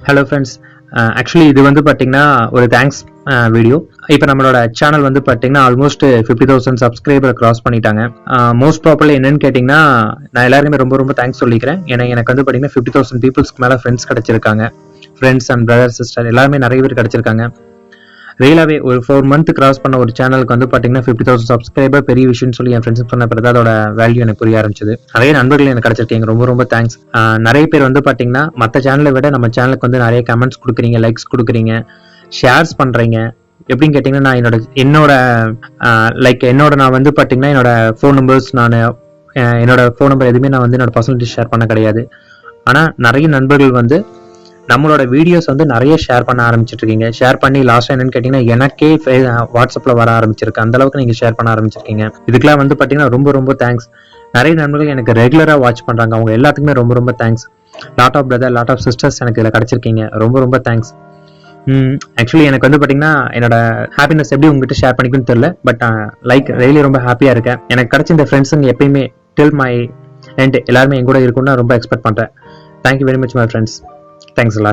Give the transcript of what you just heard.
Hello friends, actually இது வந்து பார்த்தீங்கன்னா ஒரு தேங்க்ஸ் வீடியோ. இப்போ நம்மளோட சேனல் வந்து பார்த்தீங்கன்னா ஆல்மோஸ்ட் 50,000 சப்ஸ்கிரைபர் கிராஸ் பண்ணிட்டாங்க. மோஸ்ட் ப்ராப்பர்லி என்னன்னு கேட்டிங்கன்னா, நான் எல்லாருமே ரொம்ப ரொம்ப தேங்க்ஸ் சொல்லிக்கிறேன். ஏன்னா எனக்கு வந்து பார்த்தீங்கன்னா 50,000 பீப்புள்ஸ்க்கு மேலே ஃப்ரெண்ட்ஸ் கிடச்சிருக்காங்க. ஃப்ரெண்ட்ஸ் அண்ட் பிரதர் சிஸ்டர் எல்லாருமே நிறைய பேர் கிடச்சிருக்காங்க. ரியலாகவே ஒரு 4 மந்த் கிராஸ் பண்ண ஒரு சேனலுக்கு வந்து பார்த்தீங்கன்னா 50,000 சப்ஸ்கிரைபர் பெரிய விஷயம்னு சொல்லி என் ஃப்ரெண்ட்ஸ் சொன்ன பிறகு அதோட வேல்யூ எனக்கு புரிய ஆரம்பிச்சது. நிறைய நண்பர்கள் எனக்கு கிடைச்சிருக்கீங்க, ரொம்ப ரொம்ப தேங்க்ஸ். நிறைய பேர் வந்து பார்த்தீங்கன்னா மற்ற சேனலை விட நம்ம சேனலுக்கு வந்து நிறைய கமெண்ட்ஸ் கொடுக்குறீங்க, லைக்ஸ் கொடுக்குறீங்க, ஷேர்ஸ் பண்ணுறீங்க. எப்படின்னு கேட்டிங்கன்னா, நான் என்னோட நான் வந்து பார்த்தீங்கன்னா என்னோட ஃபோன் நம்பர்ஸ், என்னோட ஃபோன் நம்பர் எதுவுமே நான் வந்து என்னோட பர்சனல் ஷேர் பண்ண கிடையாது. ஆனால் நிறைய நண்பர்கள் வந்து நம்மளோட வீடியோஸ் வந்து நிறைய ஷேர் பண்ண ஆரம்பிச்சிட்டு இருக்கீங்க. ஷேர் பண்ணி லாஸ்ட் என்னன்னு கேட்டீங்கன்னா எனக்கே வாட்ஸ்அப்ல வர ஆரம்பிச்சிருக்கு. அந்த அளவுக்கு நீங்க ஷேர் பண்ண ஆரம்பிச்சிருக்கீங்க. இதுக்கெல்லாம் வந்து பாத்தீங்கன்னா ரொம்ப ரொம்ப தேங்க்ஸ். நிறைய நண்பர்கள் எனக்கு ரெகுலரா வாட்ச் பண்றாங்க. அவங்க எல்லாத்துக்குமே ரொம்ப ரொம்ப thanks. Lot of brother, lot of sisters எனக்கு இதுல கிடைச்சிருக்கீங்க. ரொம்ப ரொம்ப தேங்க்ஸ். ஆக்சுவலி எனக்கு வந்து பாத்தீங்கன்னா என்னோட ஹாப்பினஸ் எப்படி உங்ககிட்ட ஷேர் பண்ணிக்கணும்னு தெரியல. பட் ரியலி ரொம்ப ஹாப்பியா இருக்கேன். எனக்கு கிடைச்ச இந்த ஃப்ரெண்ட்ஸுங்க எப்பயுமே டில் மை எண்ட் எல்லாருமே என் கூட இருக்கும்னு ரொம்ப எக்ஸ்பெக்ட் பண்றேன். Thank you very much my friends. Thanks a lot.